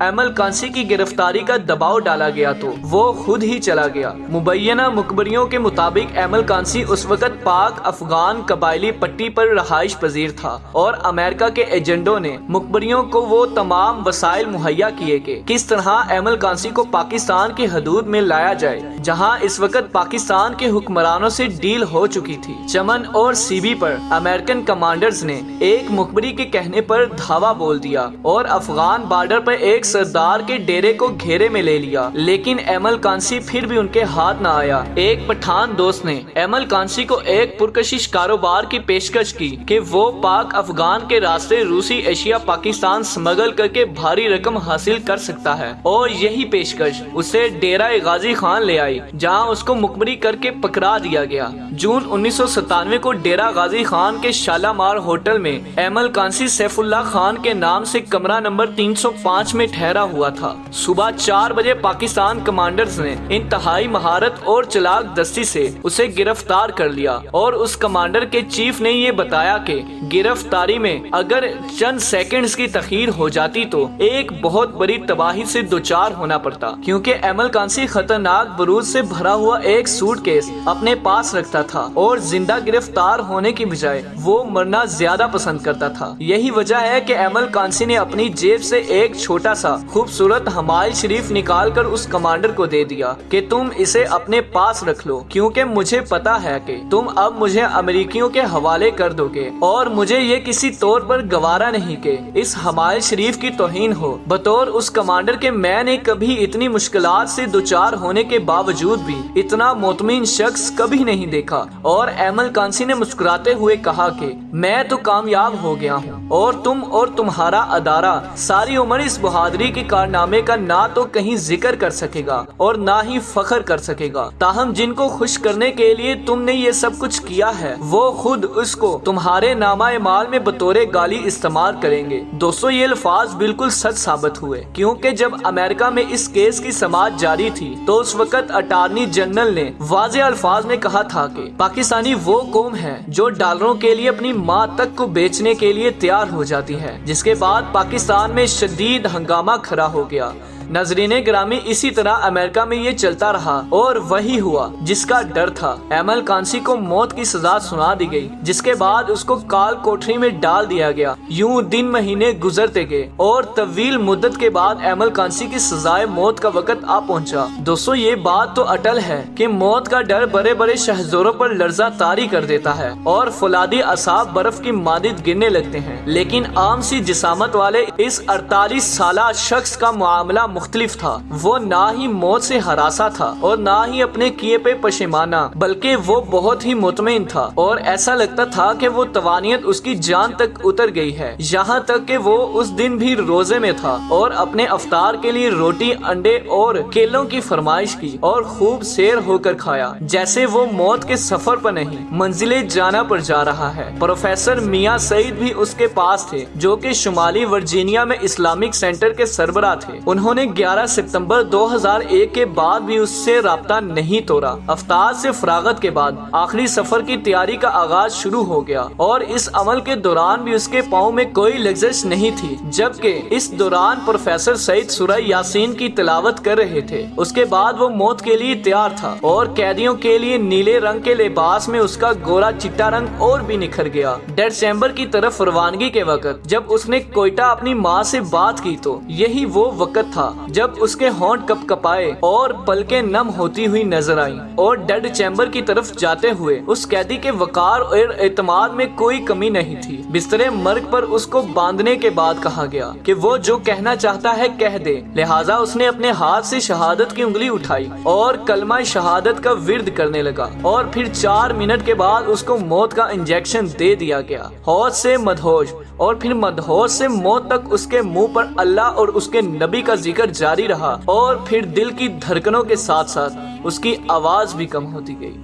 ایمل کانسی کی گرفتاری کا دباؤ ڈالا گیا تو وہ خود ہی چلا گیا۔ مبینہ مخبریوں کے مطابق ایمل کانسی اس وقت پاک افغان قبائلی پٹی پر رہائش پذیر تھا اور امریکہ کے ایجنٹوں نے مخبریوں کو وہ تمام وسائل مہیا کیے کہ کس طرح ایمل کانسی کو پاکستان کی حدود میں لایا جائے، جہاں اس وقت پاکستان کے حکمرانوں سے ڈیل ہو چکی تھی۔ چمن اور سی بی پر امریکن کمانڈرز نے ایک مخبری کے کہنے پر دھاوا بول دیا اور افغان بارڈر پر ایک سردار کے ڈیرے کو گھیرے میں لے لیا، لیکن ایمل کانسی پھر بھی ان کے ہاتھ نہ آیا۔ ایک پٹھان دوست نے ایمل کانسی کو ایک پرکشش کاروبار کی پیشکش کی کہ وہ پاک افغان کے راستے روسی ایشیا پاکستان سمگل کر کے بھاری رقم حاصل کر سکتا ہے، اور یہی پیشکش اسے ڈیرہ غازی خان لے آئی، جہاں اس کو مخبری کر کے پکڑا دیا گیا۔ جون 1997 کو ڈیرہ غازی خان کے شالامار ہوٹل میں ایمل کانسی سیف اللہ خان کے نام سے کمرہ نمبر 305 میں ٹھہرا ہوا تھا۔ صبح 4 بجے پاکستان کمانڈرز نے انتہائی مہارت اور چلاک دستی سے اسے گرفتار کر لیا، اور اس کمانڈر کے چیف نے یہ بتایا کہ گرفتاری میں اگر چند سیکنڈز کی تاخیر ہو جاتی تو ایک بہت بڑی تباہی سے دوچار ہونا پڑتا، کیونکہ ایمل کانسی خطرناک بروز سے بھرا ہوا ایک سوٹ کیس اپنے پاس رکھتا تھا اور زندہ گرفتار ہونے کی بجائے وہ مرنا زیادہ پسند کرتا تھا۔ یہی وجہ ہے کہ ایمل کانسی نے اپنی جیب سے ایک چھوٹا سا خوبصورت حمائل شریف نکال کر اس کمانڈر کو دے دیا کہ تم اسے اپنے پاس رکھ لو، کیونکہ مجھے پتا ہے کہ تم اب مجھے امریکیوں کے حوالے کر دو گے، اور مجھے یہ کسی طور پر گوارا نہیں کہ اس حمائل شریف کی توہین ہو۔ بطور اس کمانڈر کے میں نے کبھی اتنی مشکلات سے دوچار ہونے کے باوجود بھی اتنا مطمئن شخص کبھی نہیں دیکھا۔ اور ایمل کانسی نے مسکراتے ہوئے کہا کہ میں تو کامیاب ہو گیا ہوں، اور تم اور تمہارا ادارہ ساری عمر اس بہادری کے کارنامے کا نہ تو کہیں ذکر کر سکے گا اور نہ ہی فخر کر سکے گا، تاہم جن کو خوش کرنے کے لیے تم نے یہ سب کچھ کیا ہے وہ خود اس کو تمہارے نامہ اعمال میں بطور گالی استعمال کریں گے۔ دوستو، یہ الفاظ بالکل سچ ثابت ہوئے، کیونکہ جب امریکہ میں اس کیس کی سماعت جاری تھی تو اس وقت اٹارنی جنرل نے واضح الفاظ میں کہا تھا کہ پاکستانی وہ قوم ہے جو ڈالروں کے لیے اپنی ماں تک کو بیچنے کے لیے تیار ہو جاتی ہے، جس کے بعد پاکستان میں شدید ہنگامہ کھڑا ہو گیا۔ ناظرین گرامی، اسی طرح امریکہ میں یہ چلتا رہا اور وہی ہوا جس کا ڈر تھا۔ ایمل کانسی کو موت کی سزا سنا دی گئی، جس کے بعد اس کو کال کوٹری میں ڈال دیا گیا۔ یوں دن مہینے گزرتے گئے اور طویل مدت کے بعد ایمل کانسی کی سزائے موت کا وقت آ پہنچا۔ دوستو، یہ بات تو اٹل ہے کہ موت کا ڈر بڑے بڑے شہزوروں پر لرزہ طاری کر دیتا ہے اور فولادی اعصاب برف کی مانند گرنے لگتے ہیں، لیکن عام سی جسامت والے اس 48 سالہ شخص کا معاملہ مختلف تھا۔ وہ نہ ہی موت سے ہراسا تھا اور نہ ہی اپنے کیے پہ پشیمانہ، بلکہ وہ بہت ہی مطمئن تھا اور ایسا لگتا تھا کہ وہ توانیت اس کی جان تک اتر گئی ہے، یہاں تک کہ وہ اس دن بھی روزے میں تھا اور اپنے افطار کے لیے روٹی، انڈے اور کیلوں کی فرمائش کی اور خوب سیر ہو کر کھایا، جیسے وہ موت کے سفر پر نہیں منزل جانا پر جا رہا ہے۔ پروفیسر میاں سعید بھی اس کے پاس تھے، جو کہ شمالی ورجینیا میں اسلامک سینٹر کے سربراہ تھے۔ انہوں نے 11 ستمبر 2001 کے بعد بھی اس سے رابطہ نہیں توڑا۔ افطار سے فراغت کے بعد آخری سفر کی تیاری کا آغاز شروع ہو گیا، اور اس عمل کے دوران بھی اس کے پاؤں میں کوئی لغزش نہیں تھی، جبکہ اس دوران پروفیسر سعید سورہ یاسین کی تلاوت کر رہے تھے۔ اس کے بعد وہ موت کے لیے تیار تھا، اور قیدیوں کے لیے نیلے رنگ کے لباس میں اس کا گورا چٹا رنگ اور بھی نکھر گیا۔ ڈیڈ چیمبر کی طرف روانگی کے وقت جب اس نے کوئٹہ اپنی ماں سے بات کی تو یہی وہ وقت تھا جب اس کے ہونٹ کپ کپائے اور پلکیں نم ہوتی ہوئی نظر آئیں، اور ڈیڈ چیمبر کی طرف جاتے ہوئے اس قیدی کے وقار اور اعتماد میں کوئی کمی نہیں تھی۔ بسترے مرگ پر اس کو باندھنے کے بعد کہا گیا کہ وہ جو کہنا چاہتا ہے کہہ دے، لہٰذا اس نے اپنے ہاتھ سے شہادت کی انگلی اٹھائی اور کلمہ شہادت کا ورد کرنے لگا، اور پھر 4 منٹ کے بعد اس کو موت کا انجیکشن دے دیا گیا۔ ہوش سے مدہوش اور پھر مدہوش سے موت تک اس کے منہ پر اللہ اور اس کے نبی کا ذکر جاری رہا، اور پھر دل کی دھڑکنوں کے ساتھ ساتھ اس کی آواز بھی کم ہوتی گئی۔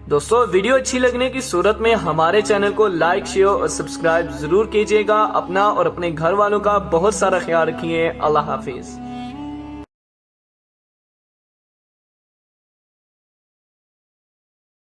دوستو، ویڈیو اچھی لگنے کی صورت میں ہمارے چینل کو لائک، شیئر اور سبسکرائب ضرور کیجیے گا۔ اپنا اور اپنے گھر والوں کا بہت سارا خیال رکھیے۔ اللہ حافظ۔